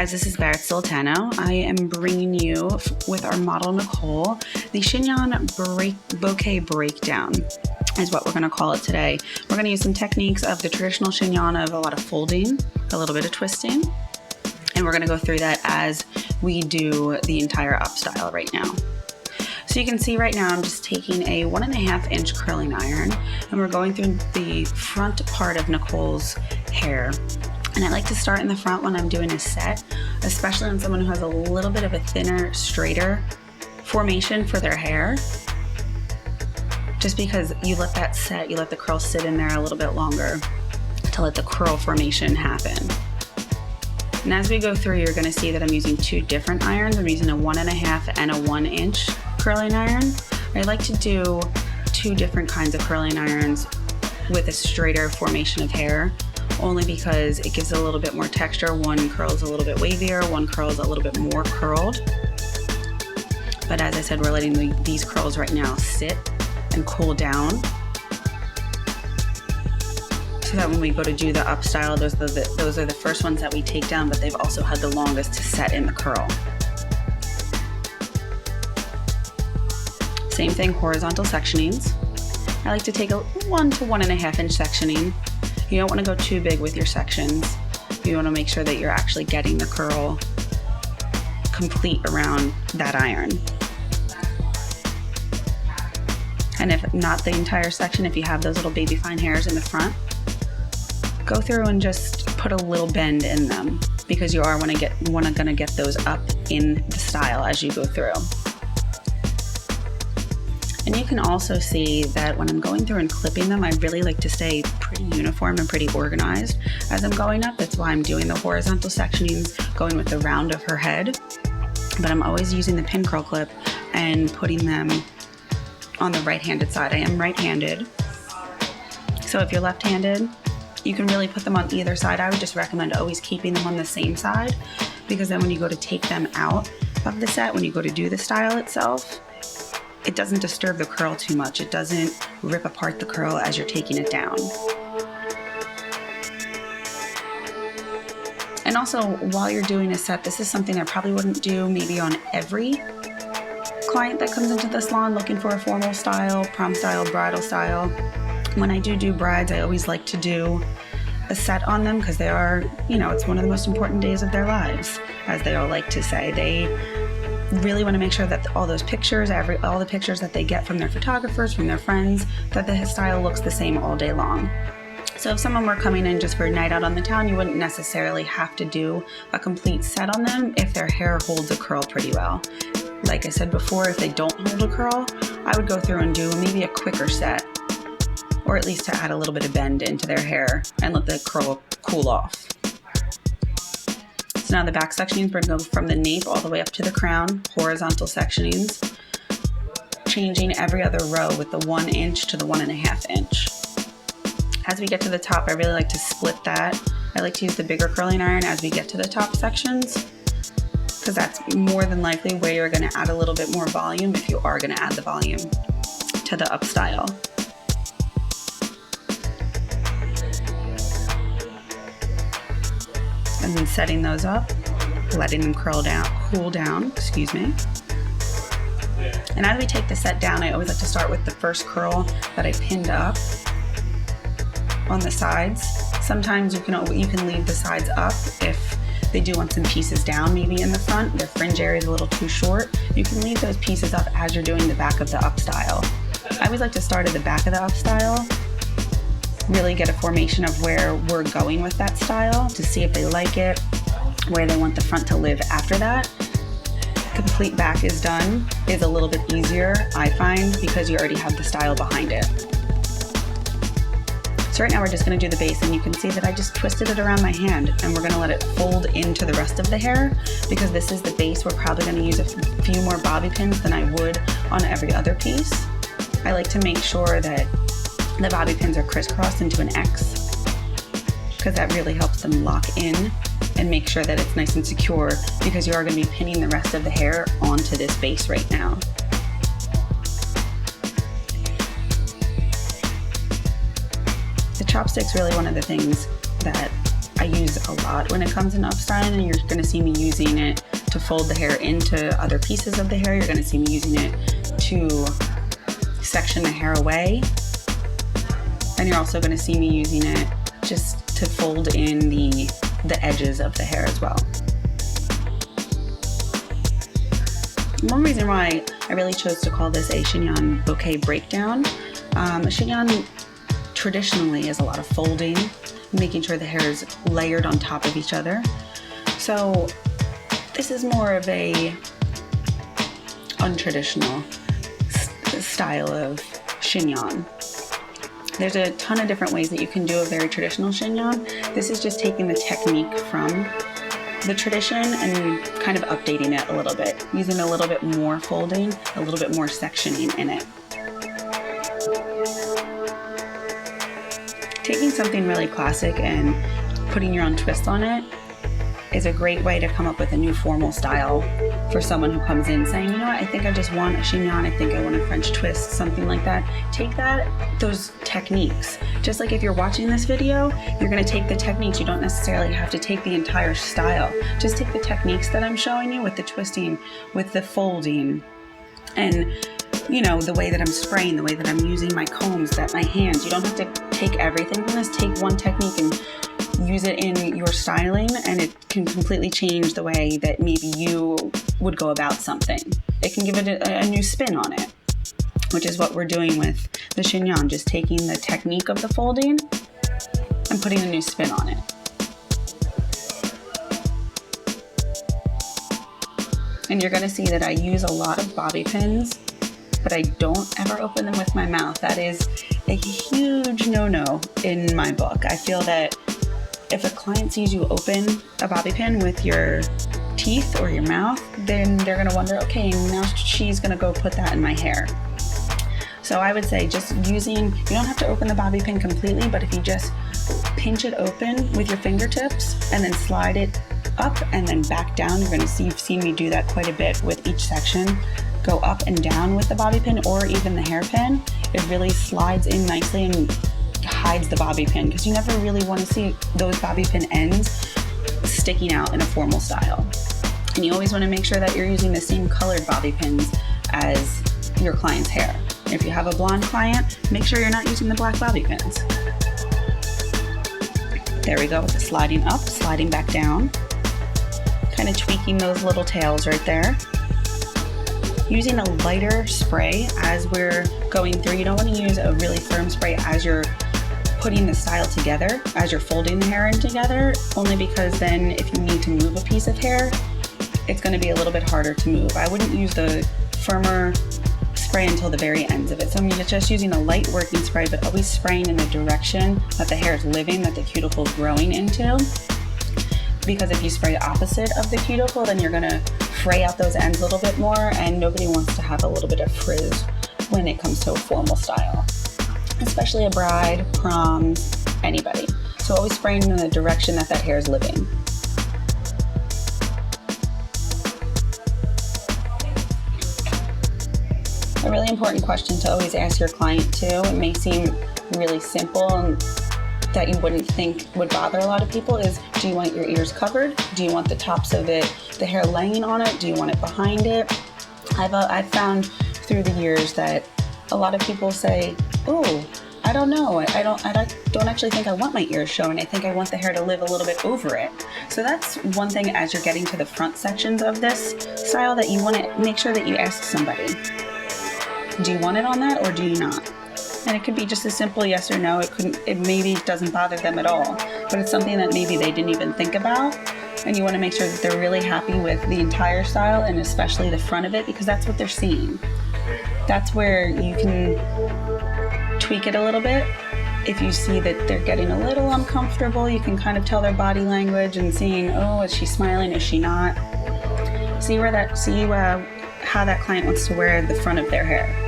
guys, this is Barrett Sultano. I am bringing you, with our model Nicole, the Chignon bouquet breakdown is what we're going to call it today. We're going to use some techniques of the traditional chignon of a lot of folding, a little bit of twisting, and we're going to go through that as we do the entire up style right now. So you can see right now I'm just taking a 1.5 inch curling iron, and we're going through the front part of Nicole's hair. And I like to start in the front when I'm doing a set, especially on someone who has a little bit of a thinner, straighter formation for their hair. Just because you let that set, you let the curl sit in there a little bit longer to let the curl formation happen. And as we go through, you're going to see that I'm using two different irons. I'm using a 1.5 and a 1 inch curling iron. I like to do two different kinds of curling irons with a straighter formation of hair, only because it gives a little bit more texture. One curls a little bit wavier, one curls a little bit more curled. But as I said, we're letting these curls right now sit and cool down, so that when we go to do the up style, those are the first ones that we take down, but they've also had the longest to set in the curl. Same thing, horizontal sectionings. I like to take a 1 to 1.5 inch sectioning. You don't want to go too big with your sections. You want to make sure that you're actually getting the curl complete around that iron. And if not the entire section, if you have those little baby fine hairs in the front, go through and just put a little bend in them, because you are gonna get those up in the style as you go through. And you can also see that when I'm going through and clipping them, I really like to stay pretty uniform and pretty organized as I'm going up. That's why I'm doing the horizontal sectionings, going with the round of her head. But I'm always using the pin curl clip and putting them on the right-handed side. I am right-handed. So if you're left-handed, you can really put them on either side. I would just recommend always keeping them on the same side, because then when you go to take them out of the set, when you go to do the style itself, it doesn't disturb the curl too much. It doesn't rip apart the curl as you're taking it down. And also, while you're doing a set, this is something I probably wouldn't do maybe on every client that comes into the salon looking for a formal style, prom style, bridal style. When I do brides, I always like to do a set on them, because they are, it's one of the most important days of their lives, as they all like to say. They really want to make sure that all those pictures, all the pictures that they get from their photographers, from their friends, that the style looks the same all day long. So if someone were coming in just for a night out on the town, you wouldn't necessarily have to do a complete set on them if their hair holds a curl pretty well. Like I said before, if they don't hold a curl, I would go through and do maybe a quicker set, or at least to add a little bit of bend into their hair and let the curl cool off. So now the back sectionings, we're going to go from the nape all the way up to the crown, horizontal sectionings, changing every other row with the 1 inch to the 1.5 inch. As we get to the top, I really like to split that. I like to use the bigger curling iron as we get to the top sections, because that's more than likely where you're going to add a little bit more volume, if you are going to add the volume to the up style. And then setting those up, letting them cool down, excuse me. And as we take the set down, I always like to start with the first curl that I pinned up on the sides. Sometimes you can leave the sides up if they do want some pieces down, maybe in the front. Their fringe area is a little too short. You can leave those pieces up as you're doing the back of the up style. I always like to start at the back of the up style, really get a formation of where we're going with that style to see if they like it, where they want the front to live after that. Complete back is done is a little bit easier, I find, because you already have the style behind it. So right now we're just going to do the base, and you can see that I just twisted it around my hand, and we're going to let it fold into the rest of the hair. Because this is the base, we're probably going to use a few more bobby pins than I would on every other piece. I like to make sure that the bobby pins are crisscrossed into an X, because that really helps them lock in and make sure that it's nice and secure, because you are going to be pinning the rest of the hair onto this base right now. The chopstick's really one of the things that I use a lot when it comes in up styling, and you're going to see me using it to fold the hair into other pieces of the hair. You're going to see me using it to section the hair away, and you're also going to see me using it just to fold in the edges of the hair as well. One reason why I really chose to call this a chignon bouquet breakdown, a chignon traditionally is a lot of folding, making sure the hair is layered on top of each other. So this is more of a untraditional style of chignon. There's a ton of different ways that you can do a very traditional chignon. This is just taking the technique from the tradition and kind of updating it a little bit, using a little bit more folding, a little bit more sectioning in it. Taking something really classic and putting your own twist on it is a great way to come up with a new formal style for someone who comes in saying, you know what, I think I just want a chignon, I think I want a French twist, something like that. Take those techniques. Just like if you're watching this video, you're gonna take the techniques. You don't necessarily have to take the entire style. Just take the techniques that I'm showing you with the twisting, with the folding, and you know, the way that I'm spraying, the way that I'm using my combs, my hands. You don't have to take everything from this. Take one technique and use it in your styling, and it can completely change the way that maybe you would go about something. It can give it a new spin on it, which is what we're doing with the chignon, just taking the technique of the folding and putting a new spin on it. And you're gonna see that I use a lot of bobby pins, but I don't ever open them with my mouth. That is a huge no-no in my book. I feel that if a client sees you open a bobby pin with your teeth or your mouth, then they're gonna wonder, okay, now she's gonna go put that in my hair. So I would say just you don't have to open the bobby pin completely, but if you just pinch it open with your fingertips and then slide it up and then back down, you've seen me do that quite a bit with each section. Go up and down with the bobby pin or even the hairpin. It really slides in nicely and hides the bobby pin, because you never really want to see those bobby pin ends sticking out in a formal style. And you always want to make sure that you're using the same colored bobby pins as your client's hair. If you have a blonde client, make sure you're not using the black bobby pins. There we go, with the sliding up, sliding back down. Kind of tweaking those little tails right there. Using a lighter spray as we're going through. You don't want to use a really firm spray as you're putting the style together, as you're folding the hair in together, only because then if you need to move a piece of hair, it's going to be a little bit harder to move. I wouldn't use the firmer spray until the very ends of it. So I'm just using a light working spray, but always spraying in the direction that the hair is living, that the cuticle is growing into. Because if you spray opposite of the cuticle, then you're going to fray out those ends a little bit more, and nobody wants to have a little bit of frizz when it comes to a formal style, especially a bride, proms, anybody. So always spraying in the direction that hair is living. A really important question to always ask your client too, it may seem really simple and that you wouldn't think would bother a lot of people, is do you want your ears covered? Do you want the tops of it, the hair laying on it? Do you want it behind it? I've found through the years that a lot of people say, oh, I don't know, I don't actually think I want my ears showing. I think I want the hair to live a little bit over it. So that's one thing as you're getting to the front sections of this style that you want to make sure that you ask somebody, do you want it on that or do you not? And it could be just a simple yes or no. It maybe doesn't bother them at all, but it's something that maybe they didn't even think about. And you want to make sure that they're really happy with the entire style and especially the front of it, because that's what they're seeing. That's where you can tweak it a little bit. If you see that they're getting a little uncomfortable, you can kind of tell their body language and seeing, oh, is she smiling? Is she not? See how that client wants to wear the front of their hair.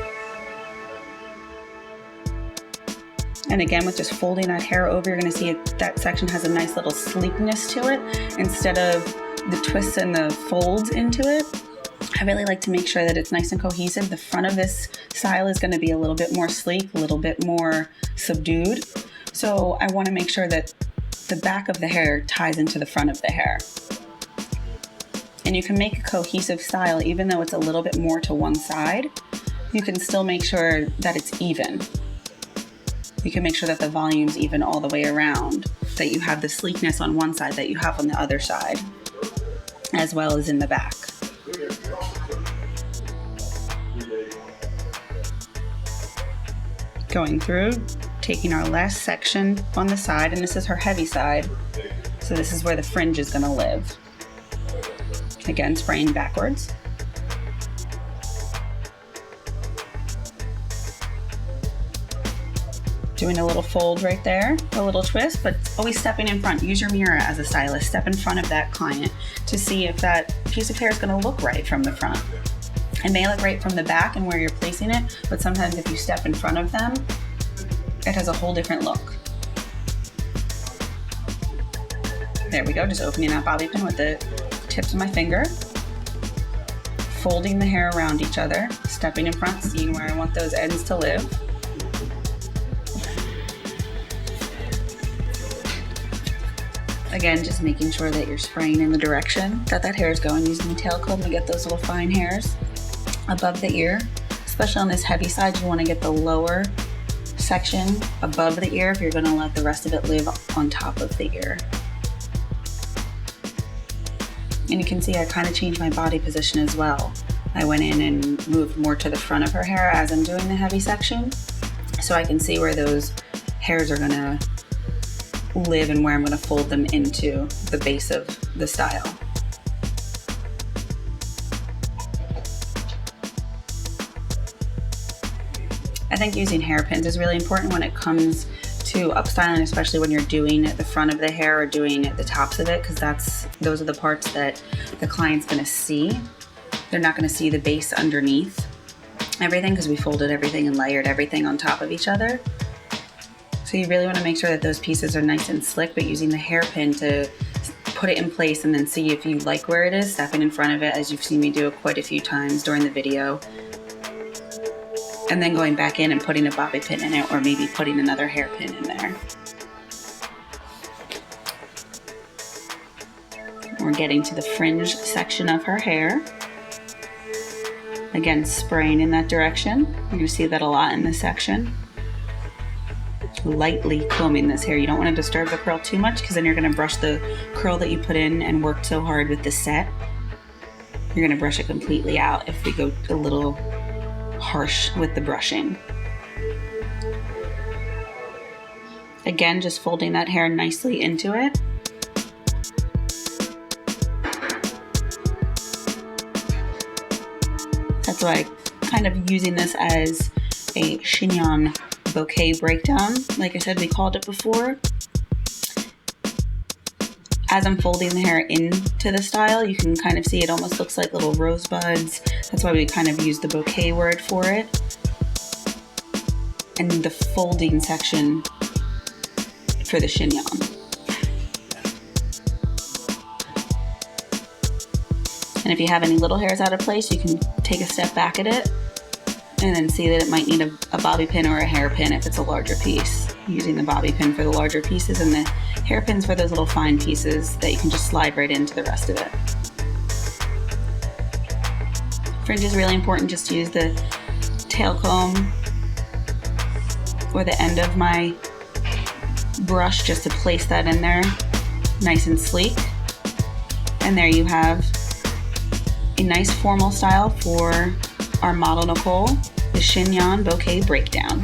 And again, with just folding that hair over, you're going to see that section has a nice little sleekness to it instead of the twists and the folds into it. I really like to make sure that it's nice and cohesive. The front of this style is going to be a little bit more sleek, a little bit more subdued. So I want to make sure that the back of the hair ties into the front of the hair. And you can make a cohesive style even though it's a little bit more to one side. You can still make sure that it's even. You can make sure that the volume's even all the way around, that you have the sleekness on one side that you have on the other side, as well as in the back. Going through, taking our last section on the side, and this is her heavy side, so this is where the fringe is going to live. Again, spraying backwards. Doing a little fold right there, a little twist, but always stepping in front. Use your mirror as a stylist. Step in front of that client to see if that piece of hair is going to look right from the front. It may look right from the back and where you're placing it, but sometimes if you step in front of them, it has a whole different look. There we go, just opening that bobby pin with the tips of my finger, folding the hair around each other, stepping in front, seeing where I want those ends to live. Again, just making sure that you're spraying in the direction that that hair is going, using the tail comb to get those little fine hairs above the ear. Especially on this heavy side, you want to get the lower section above the ear if you're going to let the rest of it live on top of the ear. And you can see I kind of changed my body position as well. I went in and moved more to the front of her hair as I'm doing the heavy section, so I can see where those hairs are going to live and where I'm going to fold them into the base of the style. I think using hairpins is really important when it comes to upstyling, especially when you're doing the front of the hair or doing the tops of it, because those are the parts that the client's going to see. They're not going to see the base underneath everything because we folded everything and layered everything on top of each other. So you really want to make sure that those pieces are nice and slick, but using the hairpin to put it in place and then see if you like where it is, stepping in front of it as you've seen me do it quite a few times during the video. And then going back in and putting a bobby pin in it, or maybe putting another hairpin in there. We're getting to the fringe section of her hair. Again, spraying in that direction. You're going to see that a lot in this section. Lightly combing this hair. You don't want to disturb the curl too much because then you're going to brush the curl that you put in and worked so hard with the set. You're going to brush it completely out if we go a little harsh with the brushing. Again, just folding that hair nicely into it. That's why I'm kind of using this as a chignon bouquet breakdown. Like I said, we called it before. As I'm folding the hair into the style, you can kind of see it almost looks like little rosebuds. That's why we kind of use the bouquet word for it. And the folding section for the chignon. And if you have any little hairs out of place, you can take a step back at it and then see that it might need a bobby pin or a hairpin if it's a larger piece. Using the bobby pin for the larger pieces and the hairpins for those little fine pieces that you can just slide right into the rest of it. Fringe is really important. Just use the tail comb or the end of my brush just to place that in there nice and sleek. And there you have a nice formal style for our model Nicole, the Chignon Bouquet Breakdown.